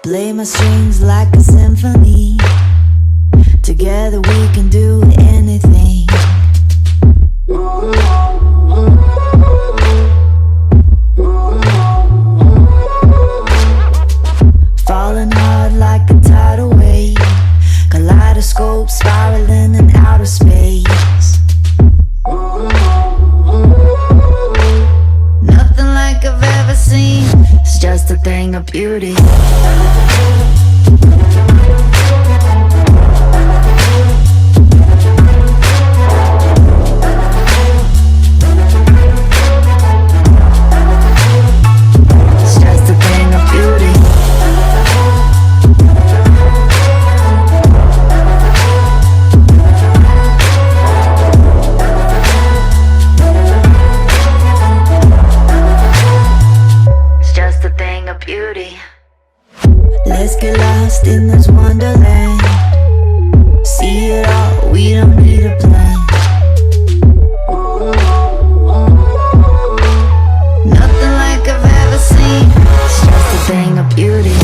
Play my strings like a symphony. Together we can do anything. Falling hard like a tidal wave. Kaleidoscope spiraling in outer space. Nothing like I've ever seen. It's just a thing of beauty. Let's get lost in this wonderland. See it all, we don't need a plan. Nothing like I've ever seen. It's just a thing of beauty.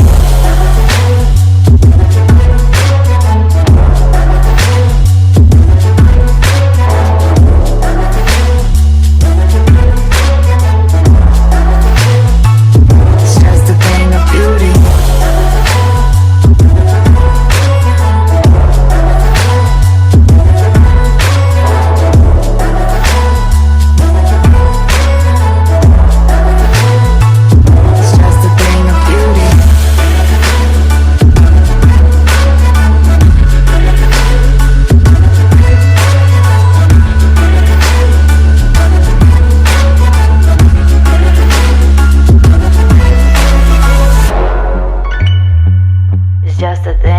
Just a thing.